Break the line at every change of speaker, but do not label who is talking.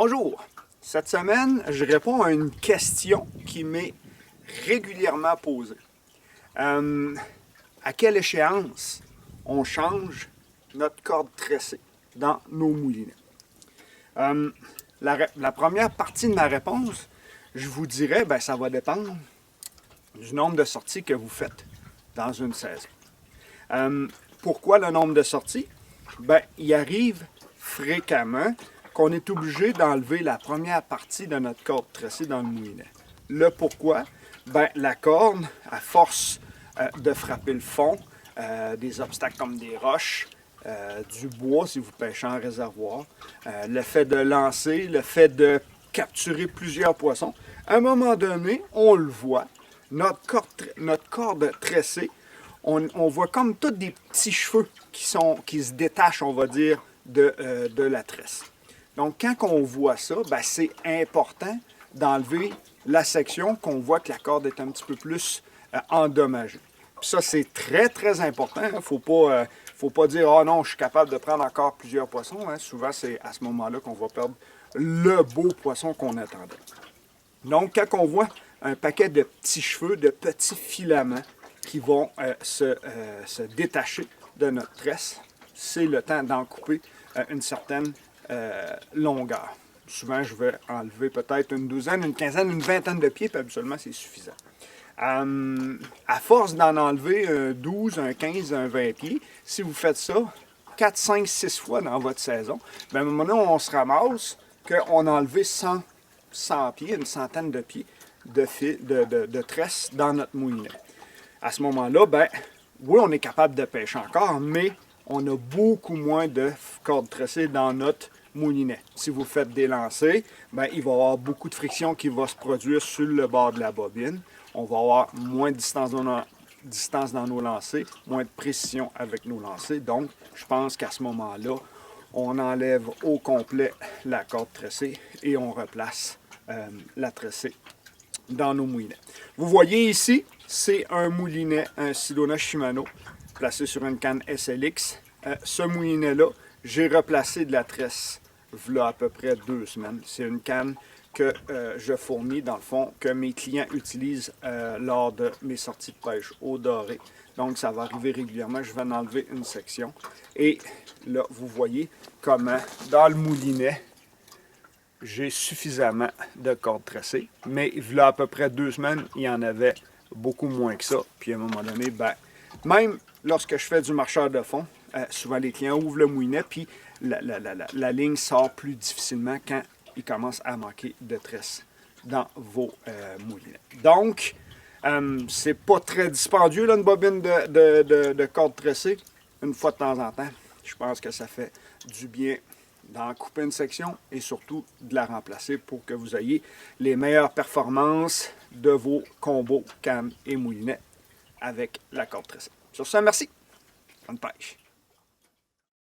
Bonjour! Cette semaine, je réponds à une question qui m'est régulièrement posée. À quelle échéance on change notre corde tressée dans nos moulinets? La première partie de ma réponse, je vous dirais, ça va dépendre du nombre de sorties que vous faites dans une saison. Pourquoi le nombre de sorties? Il arrive fréquemment qu'on est obligé d'enlever la première partie de notre corde tressée dans le moulinet. Le pourquoi? La corde, à force de frapper le fond, des obstacles comme des roches, du bois si vous pêchez en réservoir, le fait de lancer, le fait de capturer plusieurs poissons, à un moment donné, on le voit, notre corde tressée, on voit comme tous des petits cheveux qui se détachent, on va dire, de la tresse. Donc, quand on voit ça, c'est important d'enlever la section qu'on voit que la corde est un petit peu plus endommagée. Puis ça, c'est très, très important. Il ne faut pas dire « Ah non, je suis capable de prendre encore plusieurs poissons. » Souvent, c'est à ce moment-là qu'on va perdre le beau poisson qu'on attendait. Donc, quand on voit un paquet de petits cheveux, de petits filaments qui vont se détacher de notre tresse, c'est le temps d'en couper une certaine longueur. Souvent, je vais enlever peut-être une douzaine, une quinzaine, une vingtaine de pieds, puis habituellement, c'est suffisant. À force d'en enlever un 12, un 15, un 20 pieds, si vous faites ça 4, 5, 6 fois dans votre saison, à un moment donné, on se ramasse qu'on a enlevé 100 pieds, une centaine de pieds de tresse dans notre moulinet. À ce moment-là, oui, on est capable de pêcher encore, mais on a beaucoup moins de cordes tressées dans notre moulinet. Si vous faites des lancers, il va y avoir beaucoup de friction qui va se produire sur le bord de la bobine. On va avoir moins de distance dans nos lancers, moins de précision avec nos lancers. Donc, je pense qu'à ce moment-là, on enlève au complet la corde tressée et on replace la tressée dans nos moulinets. Vous voyez ici, c'est un moulinet, un Silona Shimano, placé sur une canne SLX. Ce moulinet-là, j'ai replacé de la tresse voilà à peu près 2 semaines. C'est une canne que je fournis, dans le fond, que mes clients utilisent lors de mes sorties de pêche au doré. Donc, ça va arriver régulièrement. Je vais en enlever une section. Et là, vous voyez comment, dans le moulinet, j'ai suffisamment de cordes tressées. Mais là, à peu près 2 semaines, il y en avait beaucoup moins que ça. Puis à un moment donné, même lorsque je fais du marcheur de fond, souvent les clients ouvrent le moulinet, puis la ligne sort plus difficilement quand il commence à manquer de tresse dans vos moulinets. Donc, c'est pas très dispendieux, là, une bobine de corde tressée. Une fois de temps en temps, je pense que ça fait du bien d'en couper une section et surtout de la remplacer pour que vous ayez les meilleures performances de vos combos cannes et moulinets avec la corde tressée. Sur ce, merci. Bonne pêche.